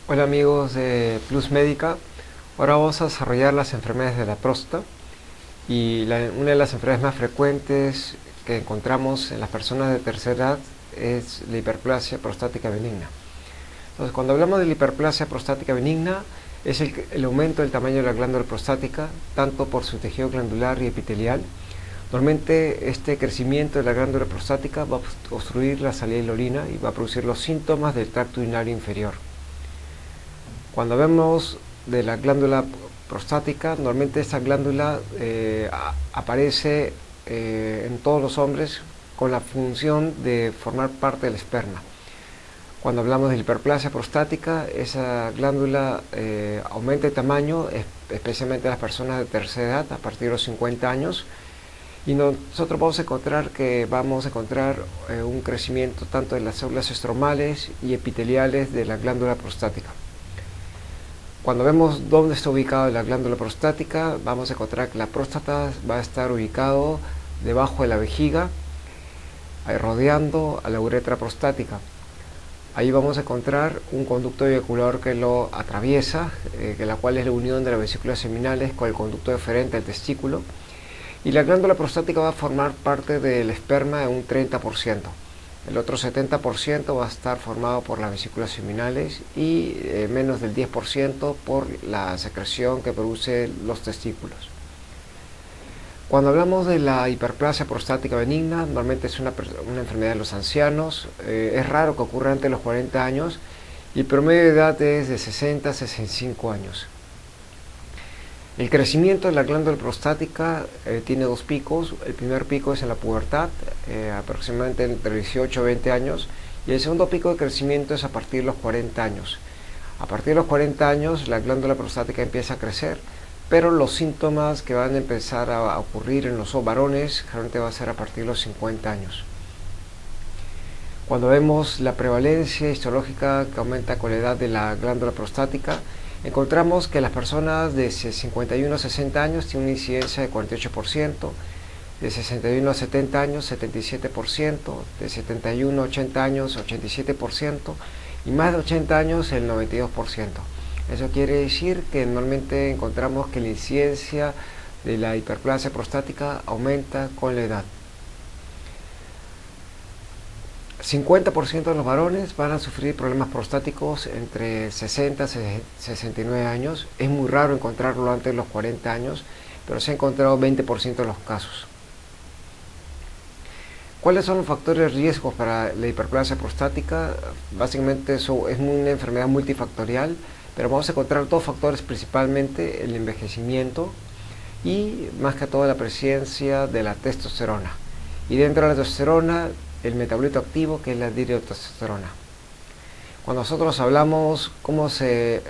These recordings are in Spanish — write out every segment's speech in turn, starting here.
Hola amigos de Plus Médica, ahora vamos a desarrollar las enfermedades de la próstata y una de las enfermedades más frecuentes que encontramos en las personas de tercera edad es la hiperplasia prostática benigna. Entonces, cuando hablamos de la hiperplasia prostática benigna es el aumento del tamaño de la glándula prostática tanto por su tejido glandular y epitelial. Normalmente este crecimiento de la glándula prostática va a obstruir la salida de la orina y va a producir los síntomas del tracto urinario inferior. Cuando vemos de la glándula prostática, normalmente esta glándula aparece en todos los hombres con la función de formar parte del esperma. Cuando hablamos de hiperplasia prostática, esa glándula aumenta de tamaño, especialmente en las personas de tercera edad, a partir de los 50 años, y nosotros vamos a encontrar un crecimiento tanto de las células estromales y epiteliales de la glándula prostática. Cuando vemos dónde está ubicada la glándula prostática, vamos a encontrar que la próstata va a estar ubicado debajo de la vejiga, rodeando a la uretra prostática. Ahí vamos a encontrar un conducto eyaculador que lo atraviesa, la cual es la unión de las vesículas seminales con el conducto deferente al testículo. Y la glándula prostática va a formar parte del esperma en un 30%. El otro 70% va a estar formado por las vesículas seminales y menos del 10% por la secreción que produce los testículos. Cuando hablamos de la hiperplasia prostática benigna, normalmente es una enfermedad de los ancianos. Es raro que ocurra antes de los 40 años y el promedio de edad es de 60 a 65 años. El crecimiento de la glándula prostática tiene dos picos. El primer pico es en la pubertad, aproximadamente entre 18 y 20 años, y el segundo pico de crecimiento es a partir de los 40 años. A partir de los 40 años la glándula prostática empieza a crecer, pero los síntomas que van a empezar a ocurrir en los varones generalmente va a ser a partir de los 50 años. Cuando vemos la prevalencia histológica que aumenta con la edad de la glándula prostática, encontramos que las personas de 51 a 60 años tienen una incidencia de 48%, de 61 a 70 años 77%, de 71 a 80 años 87% y más de 80 años el 92%. Eso quiere decir que normalmente encontramos que la incidencia de la hiperplasia prostática aumenta con la edad. 50% de los varones van a sufrir problemas prostáticos entre 60 y 69 años. Es muy raro encontrarlo antes de los 40 años, pero se ha encontrado 20% de los casos. ¿Cuáles son los factores de riesgo para la hiperplasia prostática? Básicamente eso es una enfermedad multifactorial, pero vamos a encontrar dos factores, principalmente el envejecimiento y más que todo la presencia de la testosterona. Y dentro de la testosterona, el metabolito activo, que es la dihidrotestosterona. Cuando nosotros hablamos cómo se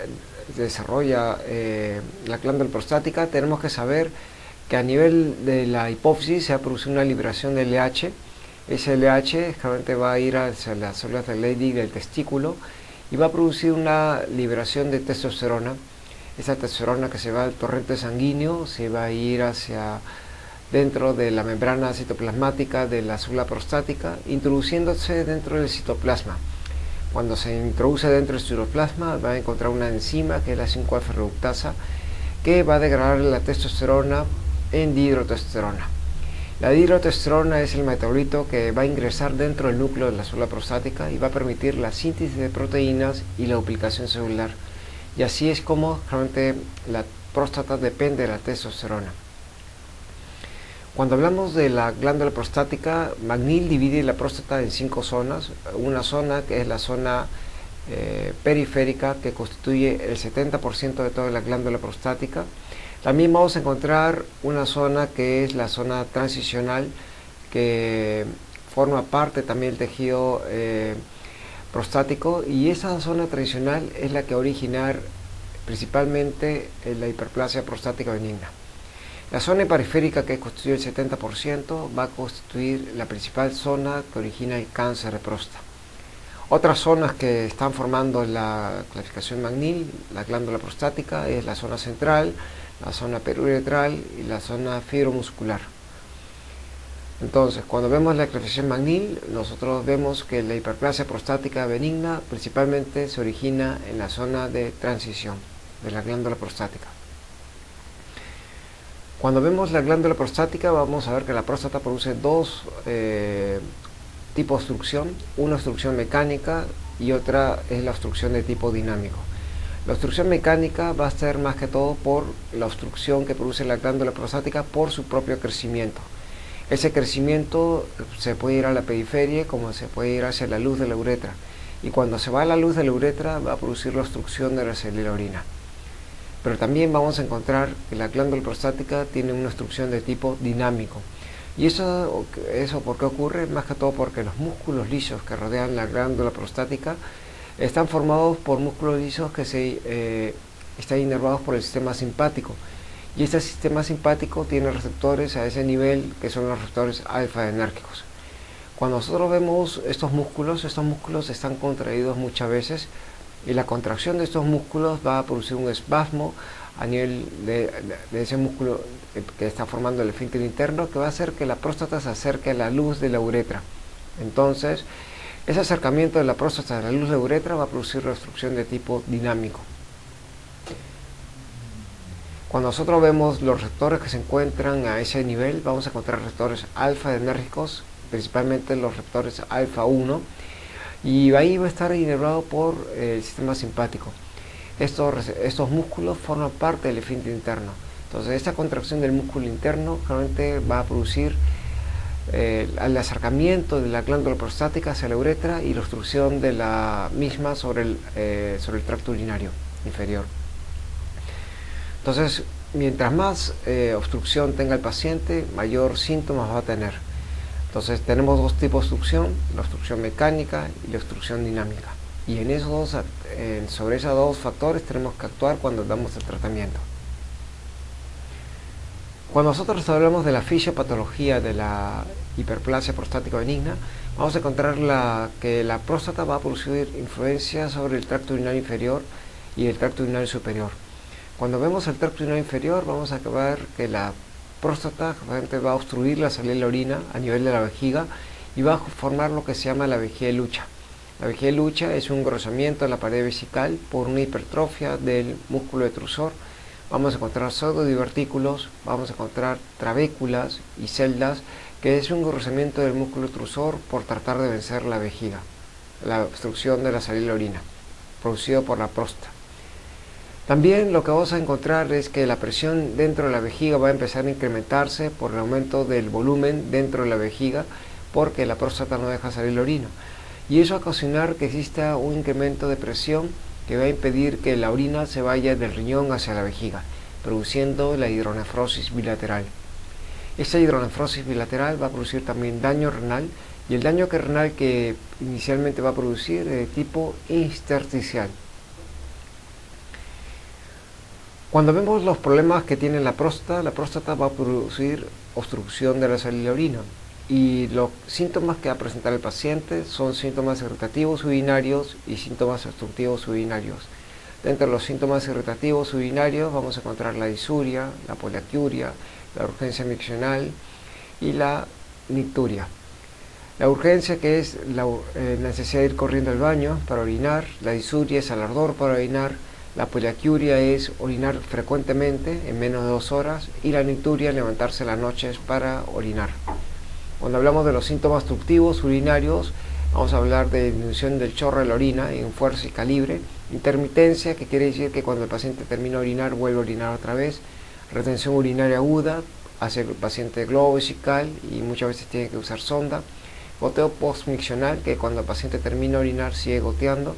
desarrolla la glándula prostática, tenemos que saber que a nivel de la hipófisis se va a producir una liberación de LH. Ese LH generalmente va a ir hacia las células de Leydig del testículo y va a producir una liberación de testosterona. Esa testosterona que se va al torrente sanguíneo se va a ir hacia dentro de la membrana citoplasmática de la célula prostática, introduciéndose dentro del citoplasma. Cuando se introduce dentro del citoplasma va a encontrar una enzima que es la 5-alfa reductasa que va a degradar la testosterona en dihidrotestosterona. La dihidrotestosterona es el metabolito que va a ingresar dentro del núcleo de la célula prostática y va a permitir la síntesis de proteínas y la duplicación celular. Y así es como realmente la próstata depende de la testosterona. Cuando hablamos de la glándula prostática, McNeil divide la próstata en 5 zonas. Una zona que es la zona periférica, que constituye el 70% de toda la glándula prostática. También vamos a encontrar una zona que es la zona transicional, que forma parte también del tejido prostático, y esa zona transicional es la que va a originar principalmente la hiperplasia prostática benigna. La zona periférica, que constituye el 70%, va a constituir la principal zona que origina el cáncer de próstata. Otras zonas que están formando la clasificación McNeil, la glándula prostática, es la zona central, la zona periuretral y la zona fibromuscular. Entonces, cuando vemos la clasificación McNeil, nosotros vemos que la hiperplasia prostática benigna principalmente se origina en la zona de transición de la glándula prostática. Cuando vemos la glándula prostática, vamos a ver que la próstata produce dos tipos de obstrucción, una obstrucción mecánica y otra es la obstrucción de tipo dinámico. La obstrucción mecánica va a ser más que todo por la obstrucción que produce la glándula prostática por su propio crecimiento. Ese crecimiento se puede ir a la periferia como se puede ir hacia la luz de la uretra, y cuando se va a la luz de la uretra va a producir la obstrucción de la salida de la orina. Pero también vamos a encontrar que la glándula prostática tiene una obstrucción de tipo dinámico. ¿Y eso por qué ocurre? Más que todo porque los músculos lisos que rodean la glándula prostática están formados por músculos lisos que están inervados por el sistema simpático. Y este sistema simpático tiene receptores a ese nivel que son los receptores alfa-adrenérgicos. Cuando nosotros vemos estos músculos están contraídos muchas veces, y la contracción de estos músculos va a producir un espasmo a nivel de ese músculo que está formando el esfínter interno, que va a hacer que la próstata se acerque a la luz de la uretra. Entonces, ese acercamiento de la próstata a la luz de la uretra va a producir la obstrucción de tipo dinámico. Cuando nosotros vemos los receptores que se encuentran a ese nivel, vamos a encontrar receptores alfa-adrenérgicos, principalmente los receptores alfa-1, y ahí va a estar inervado por el sistema simpático. Estos músculos forman parte del esfínter interno. Entonces, esta contracción del músculo interno realmente va a producir el acercamiento de la glándula prostática hacia la uretra y la obstrucción de la misma sobre el tracto urinario inferior. Entonces, mientras más obstrucción tenga el paciente, mayor síntomas va a tener. Entonces, tenemos dos tipos de obstrucción, la obstrucción mecánica y la obstrucción dinámica. Y sobre esos dos factores tenemos que actuar cuando damos el tratamiento. Cuando nosotros hablamos de la fisiopatología de la hiperplasia prostática benigna, vamos a encontrar que la próstata va a producir influencia sobre el tracto urinario inferior y el tracto urinario superior. Cuando vemos el tracto urinario inferior, vamos a ver que la próstata va a obstruir la salida de la orina a nivel de la vejiga y va a formar lo que se llama la vejiga de lucha. La vejiga de lucha es un engrosamiento de la pared vesical por una hipertrofia del músculo detrusor. Vamos a encontrar pseudodivertículos, vamos a encontrar trabéculas y celdas, que es un engrosamiento del músculo detrusor por tratar de vencer la vejiga, la obstrucción de la salida de la orina, producido por la próstata. También lo que vamos a encontrar es que la presión dentro de la vejiga va a empezar a incrementarse por el aumento del volumen dentro de la vejiga, porque la próstata no deja salir la orina. Y eso va a ocasionar que exista un incremento de presión que va a impedir que la orina se vaya del riñón hacia la vejiga, produciendo la hidronefrosis bilateral. Esta hidronefrosis bilateral va a producir también daño renal, y el daño renal que inicialmente va a producir es de tipo intersticial. Cuando vemos los problemas que tiene la próstata va a producir obstrucción de la salida de la orina, y los síntomas que va a presentar el paciente son síntomas irritativos urinarios y síntomas obstructivos urinarios. Dentro de los síntomas irritativos urinarios vamos a encontrar la disuria, la poliaquiuria, la urgencia miccional y la nicturia. La urgencia, que es la necesidad de ir corriendo al baño para orinar; la disuria es el ardor para orinar; la poliaquiuria es orinar frecuentemente en menos de 2 horas; y la nicturia, levantarse en las noches para orinar. Cuando hablamos de los síntomas obstructivos urinarios, vamos a hablar de disminución del chorro de la orina en fuerza y calibre; intermitencia, que quiere decir que cuando el paciente termina de orinar, vuelve a orinar otra vez; retención urinaria aguda, hace el paciente globo vesical y muchas veces tiene que usar sonda; goteo postmiccional, que cuando el paciente termina de orinar sigue goteando;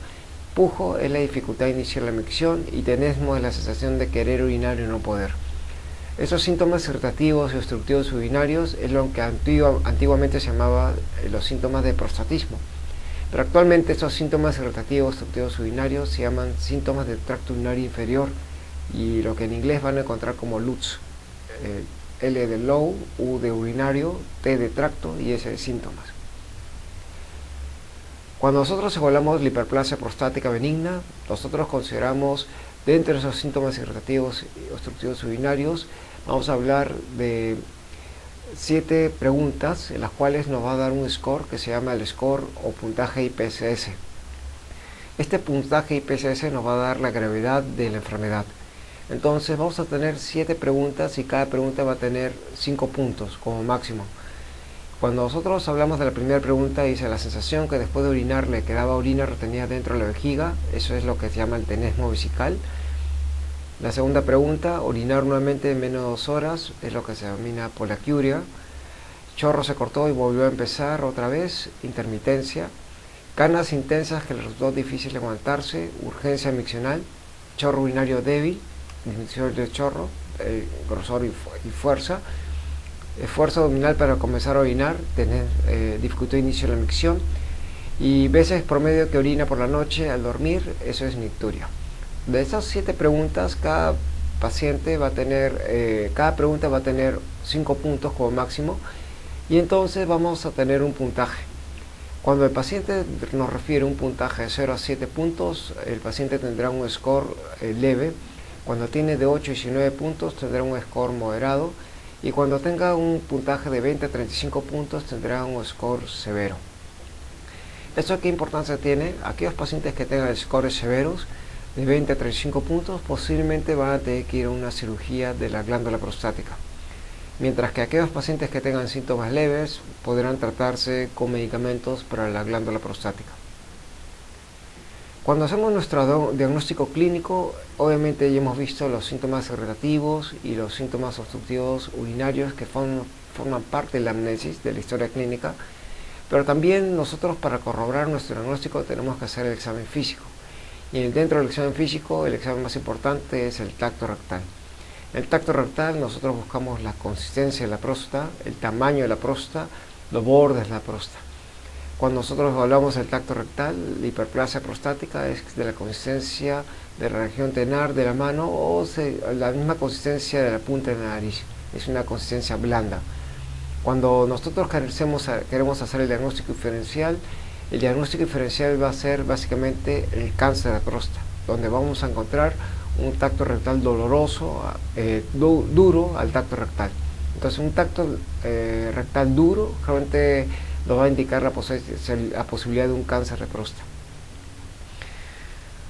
pujo es la dificultad de iniciar la micción; y tenesmo es la sensación de querer orinar y no poder. Estos síntomas irritativos y obstructivos urinarios es lo que antiguamente se llamaba los síntomas de prostatismo. Pero actualmente estos síntomas irritativos y obstructivos urinarios se llaman síntomas del tracto urinario inferior, y lo que en inglés van a encontrar como LUTS. L de low, U de urinario, T de tracto y S de síntomas. Cuando nosotros evaluamos la hiperplasia prostática benigna, nosotros consideramos, dentro de esos síntomas irritativos y obstructivos urinarios, vamos a hablar de 7 preguntas en las cuales nos va a dar un score que se llama el score o puntaje IPSS. Este puntaje IPSS nos va a dar la gravedad de la enfermedad. Entonces vamos a tener 7 preguntas y cada pregunta va a tener 5 puntos como máximo. Cuando nosotros hablamos de la primera pregunta, dice la sensación que después de orinar le quedaba orina retenida dentro de la vejiga, eso es lo que se llama el tenesmo vesical. La segunda pregunta, orinar nuevamente en menos de 2 horas, es lo que se denomina poliaquiuria. Chorro se cortó y volvió a empezar otra vez, intermitencia. Canas intensas que le resultó difícil levantarse, urgencia miccional. Chorro urinario débil, disminución del chorro, grosor y fuerza. Esfuerzo abdominal para comenzar a orinar, tener dificultad de inicio de la micción. Y veces promedio que orina por la noche al dormir, eso es nicturia. De esas 7 preguntas, cada paciente va a tener, cada pregunta va a tener 5 puntos como máximo, y entonces vamos a tener un puntaje. Cuando el paciente nos refiere un puntaje de 0 a 7 puntos, el paciente tendrá un score leve. Cuando tiene de 8 a 19 puntos tendrá un score moderado, y cuando tenga un puntaje de 20 a 35 puntos tendrá un score severo. ¿Esto qué importancia tiene? Aquellos pacientes que tengan scores severos de 20 a 35 puntos posiblemente van a tener que ir a una cirugía de la glándula prostática, mientras que aquellos pacientes que tengan síntomas leves podrán tratarse con medicamentos para la glándula prostática. Cuando hacemos nuestro diagnóstico clínico, obviamente ya hemos visto los síntomas irritativos y los síntomas obstructivos urinarios que forman parte de la amnesis de la historia clínica, pero también nosotros, para corroborar nuestro diagnóstico, tenemos que hacer el examen físico. Y dentro del examen físico, el examen más importante es el tacto rectal. En el tacto rectal nosotros buscamos la consistencia de la próstata, el tamaño de la próstata, los bordes de la próstata. Cuando nosotros hablamos del tacto rectal, la hiperplasia prostática es de la consistencia de la región tenar de la mano o la misma consistencia de la punta de la nariz. Es una consistencia blanda. Cuando nosotros queremos hacer el diagnóstico diferencial va a ser básicamente el cáncer de próstata, donde vamos a encontrar un tacto rectal doloroso, duro al tacto rectal. Entonces un tacto rectal duro realmente nos va a indicar la posibilidad de un cáncer de próstata.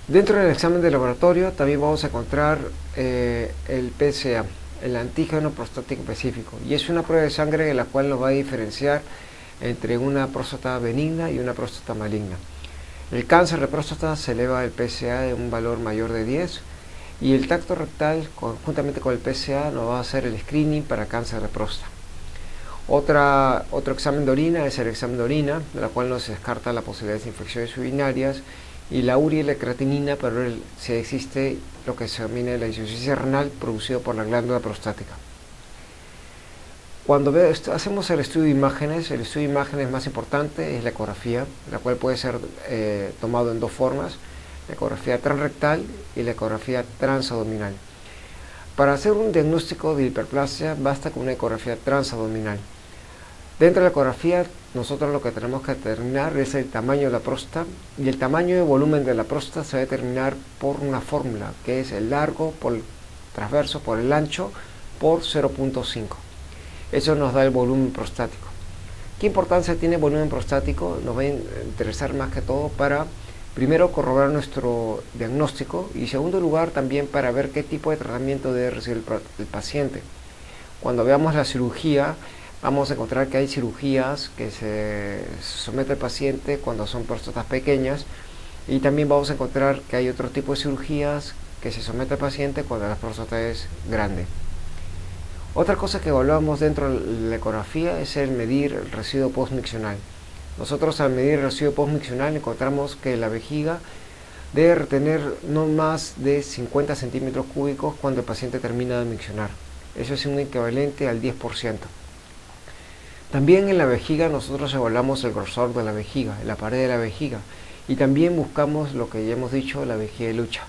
Dentro del examen de laboratorio también vamos a encontrar el PSA, el antígeno prostático específico, y es una prueba de sangre en la cual nos va a diferenciar entre una próstata benigna y una próstata maligna. El cáncer de próstata se eleva el PSA de un valor mayor de 10, y el tacto rectal conjuntamente con el PSA nos va a hacer el screening para cáncer de próstata. Otro examen de orina es el examen de orina, de la cual no se descarta la posibilidad de infecciones urinarias, y la urea y la creatinina para ver si existe lo que se denomina la insuficiencia renal producida por la glándula prostática. Cuando hacemos el estudio de imágenes, el estudio de imágenes más importante es la ecografía, la cual puede ser tomado en 2 formas, la ecografía transrectal y la ecografía transabdominal. Para hacer un diagnóstico de hiperplasia basta con una ecografía transabdominal. Dentro de la ecografía, nosotros lo que tenemos que determinar es el tamaño de la próstata, y el tamaño y volumen de la próstata se va a determinar por una fórmula, que es el largo por el transverso por el ancho por 0.5. Eso nos da el volumen prostático. ¿Qué importancia tiene el volumen prostático? Nos va a interesar más que todo para, primero, corroborar nuestro diagnóstico, y en segundo lugar también para ver qué tipo de tratamiento debe recibir el paciente. Cuando veamos la cirugía, vamos a encontrar que hay cirugías que se somete al paciente cuando son próstatas pequeñas, y también vamos a encontrar que hay otro tipo de cirugías que se somete al paciente cuando la próstata es grande. Otra cosa que evaluamos dentro de la ecografía es el medir el residuo postmiccional. Nosotros, al medir el residuo postmiccional, encontramos que la vejiga debe retener no más de 50 centímetros cúbicos cuando el paciente termina de miccionar. Eso es un equivalente al 10%. También en la vejiga nosotros evaluamos el grosor de la vejiga, la pared de la vejiga, y también buscamos lo que ya hemos dicho, la vejiga de Lucha.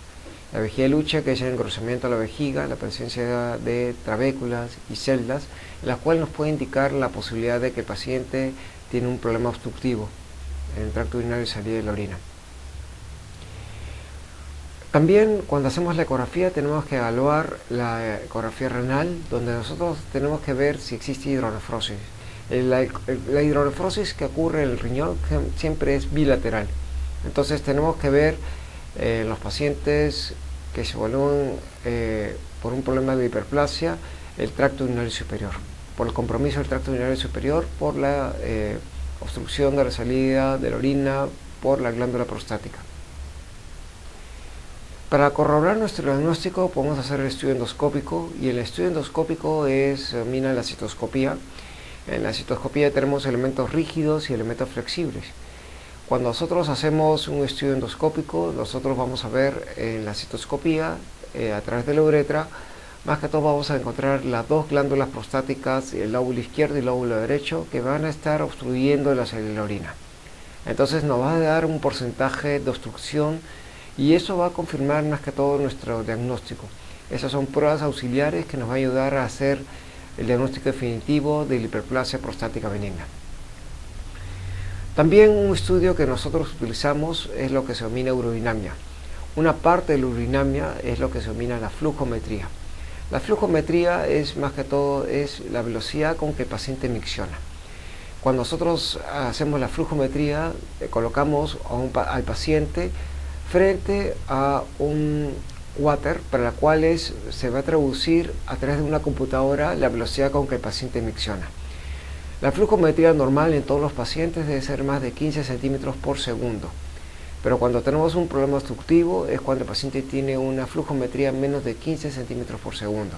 La vejiga de Lucha, que es el engrosamiento de la vejiga, la presencia de trabéculas y celdas, la cual nos puede indicar la posibilidad de que el paciente tiene un problema obstructivo en el tracto urinario y salida de la orina. También cuando hacemos la ecografía tenemos que evaluar la ecografía renal, donde nosotros tenemos que ver si existe hidronefrosis. La hidronefrosis que ocurre en el riñón siempre es bilateral. Entonces tenemos que ver los pacientes que se evalúan por un problema de hiperplasia el tracto urinario superior, por el compromiso del tracto urinario superior, por la obstrucción de la salida de la orina, por la glándula prostática. Para corroborar nuestro diagnóstico podemos hacer el estudio endoscópico, y el estudio endoscópico mina la citoscopía. En la citoscopía tenemos elementos rígidos y elementos flexibles. Cuando nosotros hacemos un estudio endoscópico, nosotros vamos a ver en la citoscopía, a través de la uretra, más que todo vamos a encontrar las dos glándulas prostáticas, el lóbulo izquierdo y el lóbulo derecho, que van a estar obstruyendo la salida de la orina. Entonces nos va a dar un porcentaje de obstrucción, y eso va a confirmar más que todo nuestro diagnóstico. Esas son pruebas auxiliares que nos va a ayudar a hacer el diagnóstico definitivo de la hiperplasia prostática benigna. También un estudio que nosotros utilizamos es lo que se denomina urodinamia. Una parte de la urodinamia es lo que se denomina la flujometría. La flujometría es más que todo la velocidad con que el paciente micciona. Cuando nosotros hacemos la flujometría, colocamos al paciente frente a un water para el cual se va a traducir a través de una computadora la velocidad con que el paciente micciona. La flujometría normal en todos los pacientes debe ser más de 15 centímetros por segundo, pero cuando tenemos un problema obstructivo es cuando el paciente tiene una flujometría menos de 15 centímetros por segundo.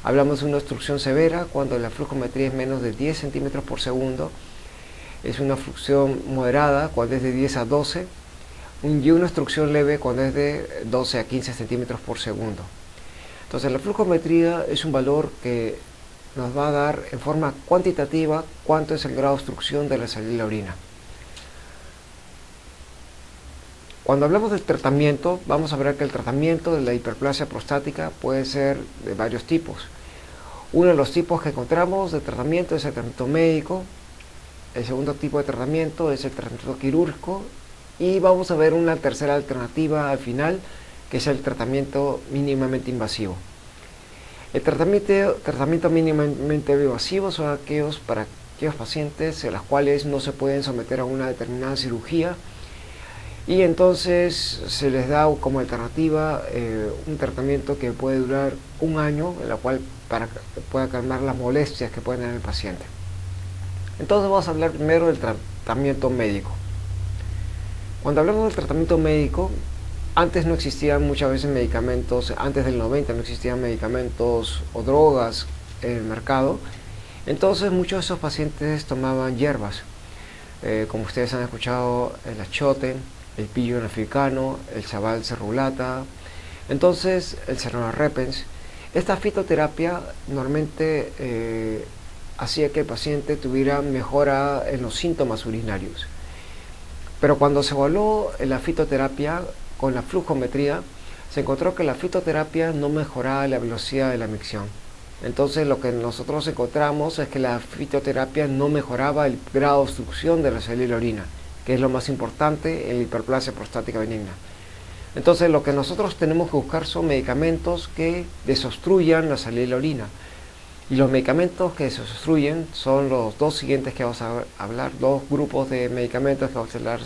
Hablamos de una obstrucción severa cuando la flujometría es menos de 10 centímetros por segundo, es una obstrucción moderada cuando es de 10 a 12, y una obstrucción leve cuando es de 12 a 15 centímetros por segundo. Entonces la flujometría es un valor que nos va a dar en forma cuantitativa cuánto es el grado de obstrucción de la salida de la orina. Cuando hablamos del tratamiento, vamos a ver que el tratamiento de la hiperplasia prostática puede ser de varios tipos. Uno de los tipos que encontramos de tratamiento es el tratamiento médico. El segundo tipo de tratamiento es el tratamiento quirúrgico. Y vamos a ver una tercera alternativa al final, que es el tratamiento mínimamente invasivo. El tratamiento mínimamente invasivo son para aquellos pacientes en los cuales no se pueden someter a una determinada cirugía, y entonces se les da como alternativa un tratamiento que puede durar un año, en la cual pueda calmar las molestias que puede tener el paciente. Entonces vamos a hablar primero del tratamiento médico. Cuando hablamos del tratamiento médico, antes no existían muchas veces medicamentos, antes del 90 no existían medicamentos o drogas en el mercado, entonces muchos de esos pacientes tomaban hierbas, como ustedes han escuchado, el achiote, el pillo africano, el sabal cerulata, entonces el Serona repens. Esta fitoterapia normalmente hacía que el paciente tuviera mejora en los síntomas urinarios. Pero cuando se evaluó la fitoterapia con la flujometría, se encontró que la fitoterapia no mejoraba la velocidad de la micción. Entonces lo que nosotros encontramos es que la fitoterapia no mejoraba el grado de obstrucción de la salida de la orina, que es lo más importante en la hiperplasia prostática benigna. Entonces lo que nosotros tenemos que buscar son medicamentos que desobstruyan la salida de la orina. Y los medicamentos que se desobstruyen son los dos siguientes que vamos a hablar, dos grupos de medicamentos que vamos a hablar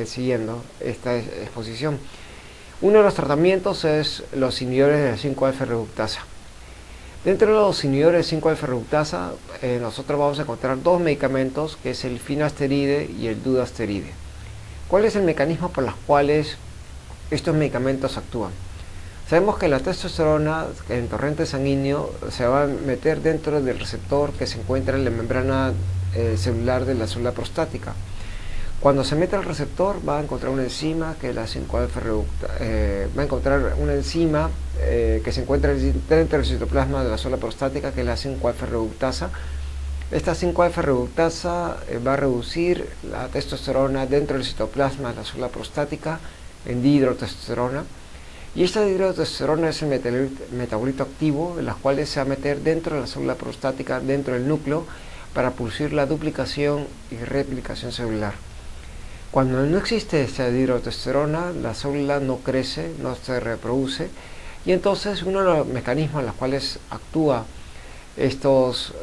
siguiendo esta exposición. Uno de los tratamientos es los inhibidores de la 5-alfa reductasa. Dentro de los inhibidores de 5-alfa reductasa, nosotros vamos a encontrar dos medicamentos, que es el finasteride y el dudasteride. ¿Cuál es el mecanismo por los cuales estos medicamentos actúan? Sabemos que la testosterona en torrente sanguíneo se va a meter dentro del receptor que se encuentra en la membrana celular de la célula prostática. Cuando se mete al receptor va a encontrar una enzima que es la 5-alfa reductasa, va a encontrar una enzima que se encuentra dentro del citoplasma de la célula prostática, que es la 5-alfa reductasa. Esta 5-alfa reductasa va a reducir la testosterona dentro del citoplasma de la célula prostática en dihidrotestosterona. Y esta dihidrotestosterona es el metabolito activo, en las cuales se va a meter dentro de la célula prostática, dentro del núcleo, para producir la duplicación y replicación celular. Cuando no existe esta dihidrotestosterona, la célula no crece, no se reproduce, y entonces uno de los mecanismos en los cuales actúa estos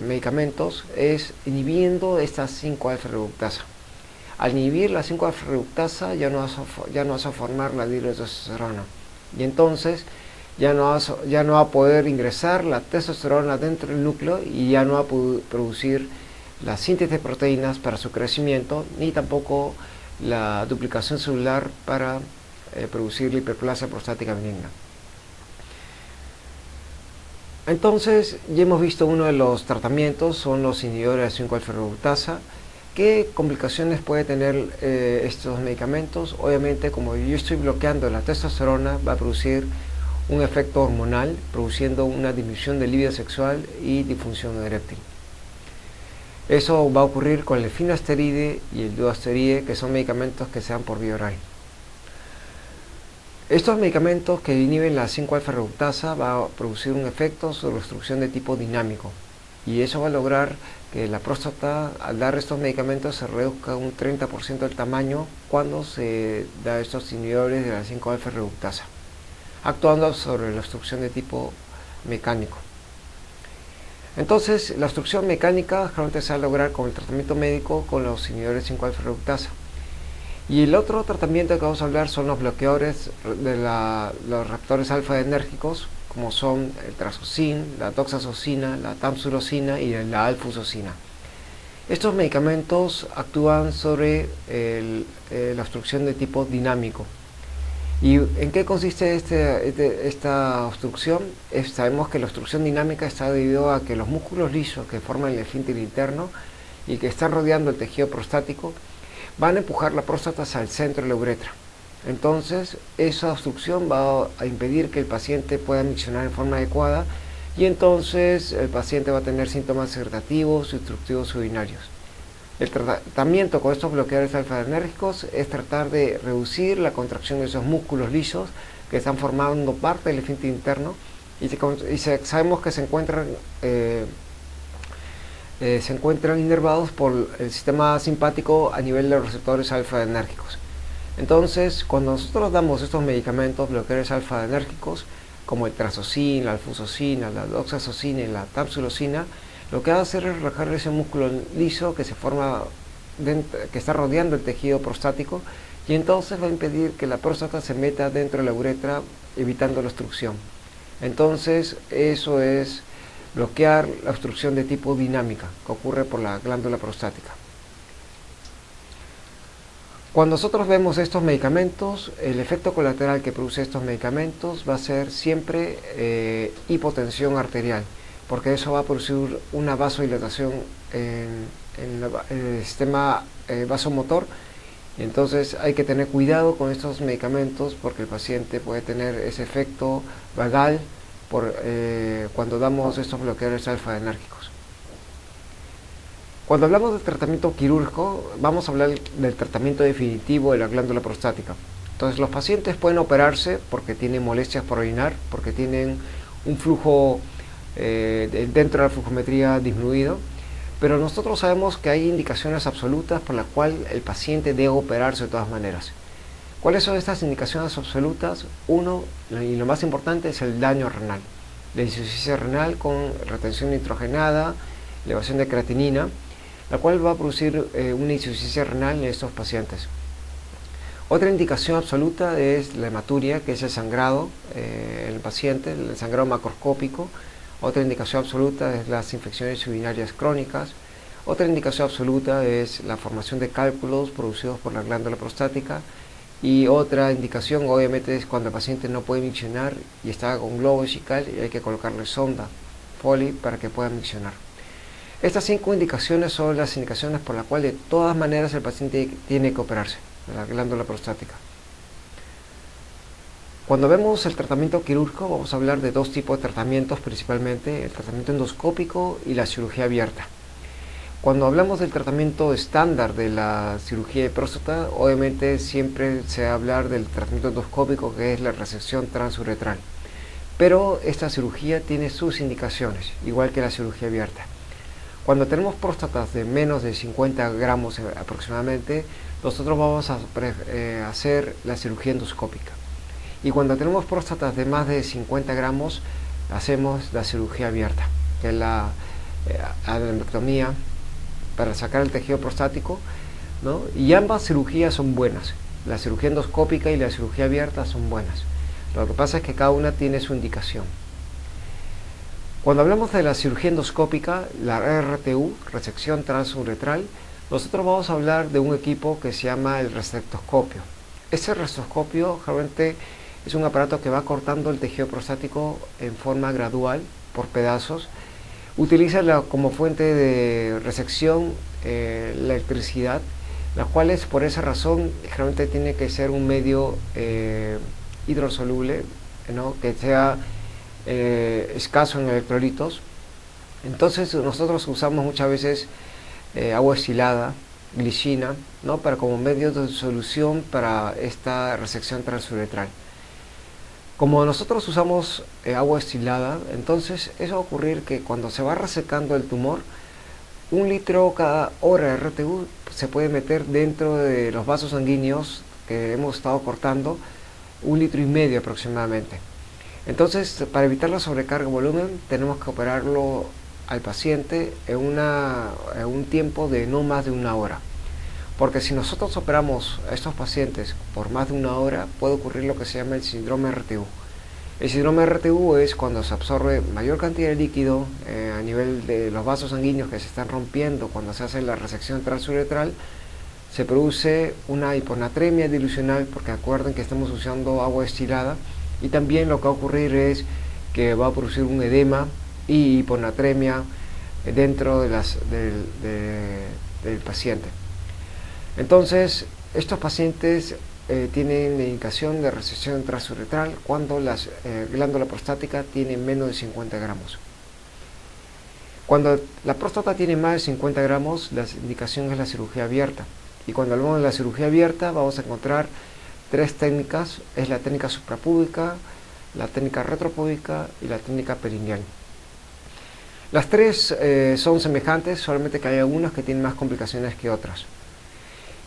medicamentos es inhibiendo esta 5-alfa reductasa. Al inhibir la 5-alfa reductasa ya no vas a formar la dihidrotestosterona, y entonces ya no va a poder ingresar la testosterona dentro del núcleo y ya no va a poder producir la síntesis de proteínas para su crecimiento, ni tampoco la duplicación celular para producir la hiperplasia prostática benigna. Entonces, ya hemos visto uno de los tratamientos, son los inhibidores de 5-alfa reductasa. ¿Qué complicaciones puede tener estos medicamentos? Obviamente, como yo estoy bloqueando la testosterona, va a producir un efecto hormonal, produciendo una disminución del libido sexual y disfunción eréctil. Eso va a ocurrir con el finasteride y el duosteride, que son medicamentos que se dan por vía oral. Estos medicamentos que inhiben la 5-alfa reductasa va a producir un efecto sobre obstrucción de tipo dinámico, y eso va a lograr que la próstata, al dar estos medicamentos, se reduzca un 30% del tamaño cuando se da estos inhibidores de la 5-alfa reductasa, actuando sobre la obstrucción de tipo mecánico. Entonces, la obstrucción mecánica generalmente se va a lograr con el tratamiento médico con los inhibidores de 5-alfa reductasa. Y el otro tratamiento que vamos a hablar son los bloqueadores de los receptores alfa-adrenérgicos, como son el trazocin, la doxazocina, la tamsulosina y la alfusocina. Estos medicamentos actúan sobre la obstrucción de tipo dinámico. ¿Y en qué consiste esta obstrucción? Sabemos que la obstrucción dinámica está debido a que los músculos lisos que forman el esfínter interno y que están rodeando el tejido prostático van a empujar la próstata hacia el centro de la uretra. Entonces, esa obstrucción va a impedir que el paciente pueda miccionar en forma adecuada, y entonces el paciente va a tener síntomas irritativos y obstructivos urinarios. El tratamiento con estos bloqueadores alfa-adrenérgicos es tratar de reducir la contracción de esos músculos lisos que están formando parte del esfínter interno, y sabemos que se encuentran inervados por el sistema simpático a nivel de los receptores alfa-adrenérgicos. Entonces, cuando nosotros damos estos medicamentos bloqueadores alfa-adrenérgicos, como el trazocin, la alfusocina, la doxazocina y la tamsulosina, lo que va a hacer es relajar ese músculo liso que se forma que está rodeando el tejido prostático, y entonces va a impedir que la próstata se meta dentro de la uretra, evitando la obstrucción. Entonces, eso es bloquear la obstrucción de tipo dinámica que ocurre por la glándula prostática. Cuando nosotros vemos estos medicamentos, el efecto colateral que produce estos medicamentos va a ser siempre hipotensión arterial, porque eso va a producir una vasodilatación en el sistema vasomotor, y entonces hay que tener cuidado con estos medicamentos porque el paciente puede tener ese efecto vagal cuando damos estos bloqueadores alfa-adrenérgicos. Cuando hablamos del tratamiento quirúrgico, vamos a hablar del tratamiento definitivo de la glándula prostática. Entonces, los pacientes pueden operarse porque tienen molestias por orinar, porque tienen un flujo dentro de la flujometría disminuido, pero nosotros sabemos que hay indicaciones absolutas por las cuales el paciente debe operarse de todas maneras. ¿Cuáles son estas indicaciones absolutas? Uno, y lo más importante, es el daño renal. La insuficiencia renal con retención nitrogenada, elevación de creatinina, la cual va a producir una insuficiencia renal en estos pacientes. Otra indicación absoluta es la hematuria, que es el sangrado en el paciente, el sangrado macroscópico. Otra indicación absoluta es las infecciones urinarias crónicas. Otra indicación absoluta es la formación de cálculos producidos por la glándula prostática. Y otra indicación, obviamente, es cuando el paciente no puede miccionar y está con globo vesical y hay que colocarle sonda Foley para que pueda miccionar. Estas 5 indicaciones son las indicaciones por las cuales de todas maneras el paciente tiene que operarse de la glándula prostática. Cuando vemos el tratamiento quirúrgico, vamos a hablar de 2 tipos de tratamientos principalmente: el tratamiento endoscópico y la cirugía abierta. Cuando hablamos del tratamiento estándar de la cirugía de próstata, obviamente siempre se va a hablar del tratamiento endoscópico, que es la resección transuretral. Pero esta cirugía tiene sus indicaciones, igual que la cirugía abierta. Cuando tenemos próstatas de menos de 50 gramos aproximadamente, nosotros vamos a hacer la cirugía endoscópica. Y cuando tenemos próstatas de más de 50 gramos, hacemos la cirugía abierta, que es la adenectomía para sacar el tejido prostático, ¿no? Y ambas cirugías son buenas. La cirugía endoscópica y la cirugía abierta son buenas. Lo que pasa es que cada una tiene su indicación. Cuando hablamos de la cirugía endoscópica, la RTU, resección transuretral, nosotros vamos a hablar de un equipo que se llama el resectoscopio. Ese resectoscopio realmente es un aparato que va cortando el tejido prostático en forma gradual, por pedazos. Utiliza como fuente de resección la electricidad, las cuales por esa razón realmente tiene que ser un medio hidrosoluble, ¿no? Que sea escaso en electrolitos. Entonces nosotros usamos muchas veces agua destilada, glicina, ¿no? Como medio de solución para esta resección transuretral. Como nosotros usamos agua destilada, entonces eso va a ocurrir que cuando se va resecando el tumor, 1 litro cada hora de RTU se puede meter dentro de los vasos sanguíneos que hemos estado cortando, 1,5 litros aproximadamente. Entonces, para evitar la sobrecarga de volumen, tenemos que operarlo al paciente en un tiempo de no más de 1 hora. Porque si nosotros operamos a estos pacientes por más de 1 hora, puede ocurrir lo que se llama el síndrome RTU. El síndrome RTU es cuando se absorbe mayor cantidad de líquido a nivel de los vasos sanguíneos que se están rompiendo cuando se hace la resección transuretral. Se produce una hiponatremia dilucional, porque acuerden que estamos usando agua destilada, y también lo que va a ocurrir es que va a producir un edema y hiponatremia dentro de del paciente. Entonces, estos pacientes tienen la indicación de resección transuretral cuando la glándula prostática tiene menos de 50 gramos. Cuando la próstata tiene más de 50 gramos, la indicación es la cirugía abierta. Y cuando hablamos de la cirugía abierta, vamos a encontrar 3 técnicas: es la técnica suprapúbica, la técnica retropúbica y la técnica perineal. Las 3 son semejantes, solamente que hay algunas que tienen más complicaciones que otras.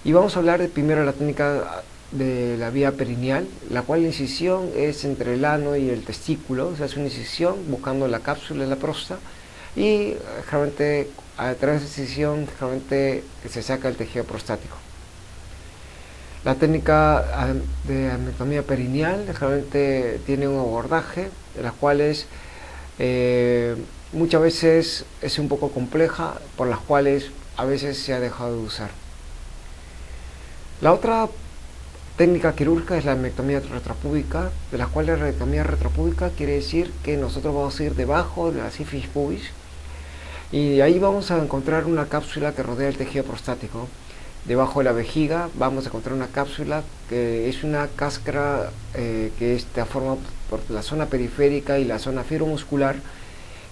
Y vamos a hablar primero de la técnica de la vía perineal, la cual la incisión es entre el ano y el testículo. Se hace una incisión buscando la cápsula de la próstata y realmente a través de esa incisión realmente se saca el tejido prostático. La técnica de adenectomía perineal realmente tiene un abordaje, de las cuales muchas veces es un poco compleja, por las cuales a veces se ha dejado de usar. La otra técnica quirúrgica es la adenectomía retropúbica, de la cual la adenectomía retropúbica quiere decir que nosotros vamos a ir debajo de la sífilis pubis y ahí vamos a encontrar una cápsula que rodea el tejido prostático. Debajo de la vejiga vamos a encontrar una cápsula que es una cáscara que está formada por la zona periférica y la zona fibromuscular,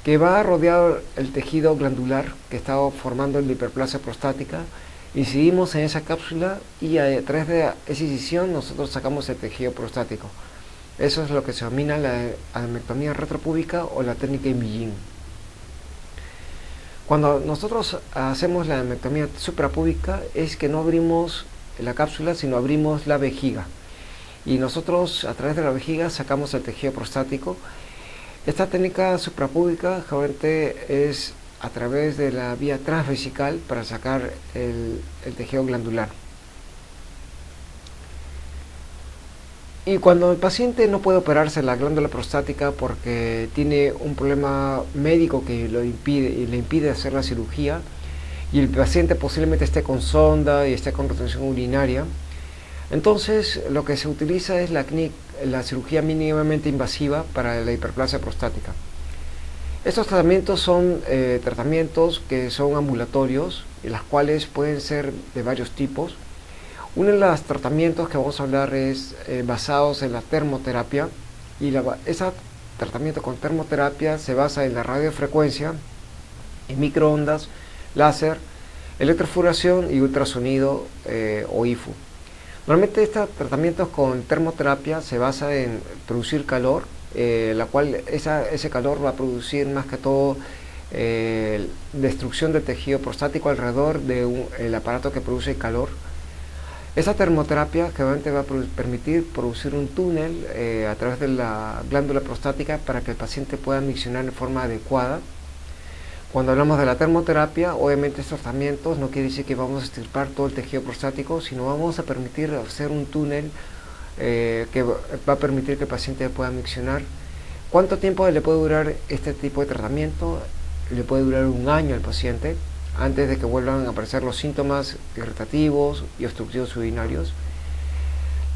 que va a rodear el tejido glandular que está formando la hiperplasia prostática. Incidimos en esa cápsula y a través de esa incisión nosotros sacamos el tejido prostático. Eso es lo que se denomina la adenectomía retropúbica o la técnica Imillin. Cuando nosotros hacemos la adenectomía suprapúbica es que no abrimos la cápsula, sino abrimos la vejiga. Y nosotros a través de la vejiga sacamos el tejido prostático. Esta técnica suprapúbica generalmente es a través de la vía transvesical para sacar el tejido glandular. Y cuando el paciente no puede operarse la glándula prostática porque tiene un problema médico que le impide hacer la cirugía, y el paciente posiblemente esté con sonda y esté con retención urinaria, entonces lo que se utiliza es la cirugía mínimamente invasiva para la hiperplasia prostática. Estos tratamientos son tratamientos que son ambulatorios, y las cuales pueden ser de varios tipos. Uno de los tratamientos que vamos a hablar es basados en la termoterapia, y ese tratamiento con termoterapia se basa en la radiofrecuencia, en microondas, láser, electrofuración y ultrasonido o IFU. Normalmente estos tratamientos con termoterapia se basa en producir calor, la cual ese calor va a producir más que todo destrucción del tejido prostático alrededor del aparato que produce calor. Esa termoterapia que obviamente va a permitir producir un túnel a través de la glándula prostática para que el paciente pueda miccionar de forma adecuada. Cuando hablamos de la termoterapia, obviamente estos tratamientos no quiere decir que vamos a extirpar todo el tejido prostático, sino vamos a permitir hacer un túnel que va a permitir que el paciente pueda miccionar. ¿Cuánto tiempo le puede durar este tipo de tratamiento? Le puede durar 1 año al paciente antes de que vuelvan a aparecer los síntomas irritativos y obstructivos urinarios.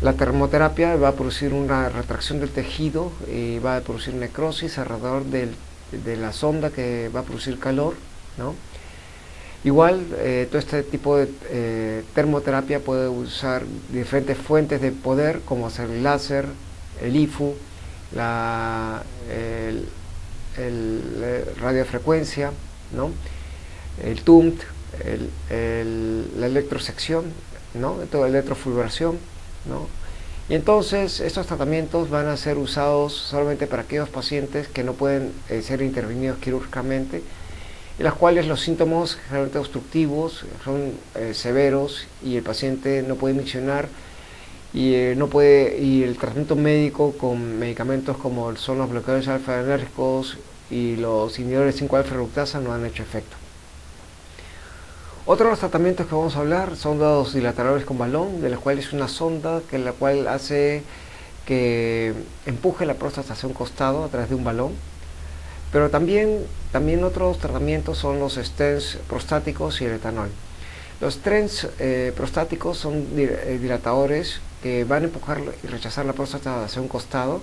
La termoterapia va a producir una retracción del tejido y va a producir necrosis alrededor de la sonda que va a producir calor, ¿no? Igual, todo este tipo de termoterapia puede usar diferentes fuentes de poder, como hacer el láser, el IFU, la radiofrecuencia, ¿no? El TUMT, la electrosección, ¿no? Toda la electrofulguración, ¿no? Y entonces estos tratamientos van a ser usados solamente para aquellos pacientes que no pueden ser intervenidos quirúrgicamente, en las cuales los síntomas generalmente obstructivos son severos y el paciente no puede miccionar y el tratamiento médico con medicamentos como son los bloqueadores alfa-adrenérgicos y los inhibidores de 5-alfa reductasa no han hecho efecto. Otro de los tratamientos que vamos a hablar son los dilatadores con balón, de los cuales es una sonda la cual hace que empuje la próstata hacia un costado a través de un balón. Pero también otros tratamientos son los stents prostáticos y el etanol. Los stents prostáticos son dilatadores que van a empujar y rechazar la próstata hacia un costado.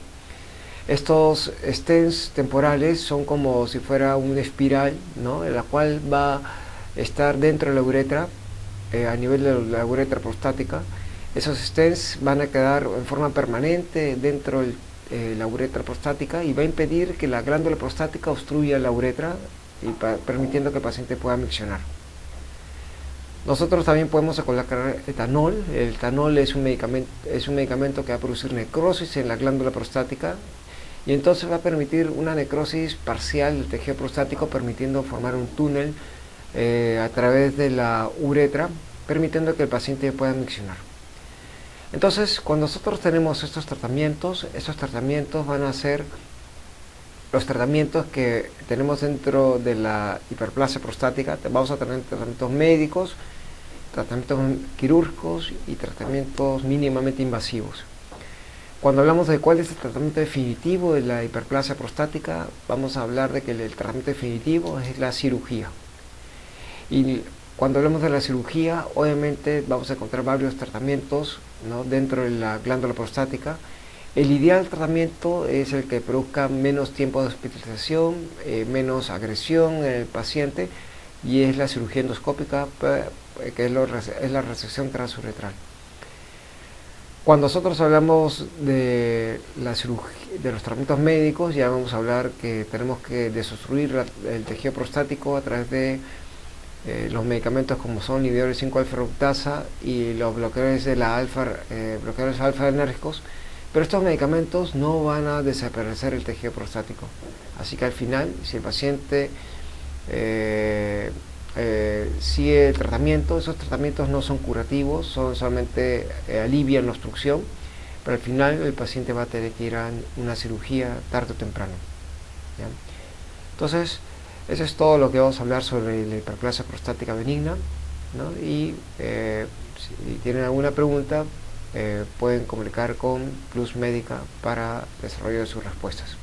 Estos stents temporales son como si fuera una espiral, ¿no? En la cual va a estar dentro de la uretra, a nivel de la uretra prostática. Esos stents van a quedar en forma permanente dentro de la uretra prostática y va a impedir que la glándula prostática obstruya la uretra y permitiendo que el paciente pueda miccionar. Nosotros también podemos colocar etanol. El etanol es un medicamento que va a producir necrosis en la glándula prostática y entonces va a permitir una necrosis parcial del tejido prostático, permitiendo formar un túnel a través de la uretra, permitiendo que el paciente pueda miccionar. Entonces, cuando nosotros tenemos estos tratamientos van a ser los tratamientos que tenemos dentro de la hiperplasia prostática. Vamos a tener tratamientos médicos, tratamientos quirúrgicos y tratamientos mínimamente invasivos. Cuando hablamos de cuál es el tratamiento definitivo de la hiperplasia prostática, vamos a hablar de que el tratamiento definitivo es la cirugía. Y cuando hablamos de la cirugía, obviamente vamos a encontrar varios tratamientos, ¿no?, dentro de la glándula prostática. El ideal tratamiento es el que produzca menos tiempo de hospitalización, menos agresión en el paciente, y es la cirugía endoscópica, que es la resección transuretral. Cuando nosotros hablamos de la cirugía, de los tratamientos médicos, ya vamos a hablar que tenemos que desobstruir el tejido prostático a través de los medicamentos como son inhibidores 5-alfa reductasa y los bloqueadores de bloqueadores alfa-adrenérgicos, pero estos medicamentos no van a desaparecer el tejido prostático. Así que al final, si el paciente sigue el tratamiento, esos tratamientos no son curativos, solamente alivian la obstrucción, pero al final el paciente va a tener que ir a una cirugía tarde o temprano, ¿ya? Entonces, eso es todo lo que vamos a hablar sobre la hiperplasia prostática benigna, ¿no? Y si tienen alguna pregunta, pueden comunicar con Plus Médica para desarrollo de sus respuestas.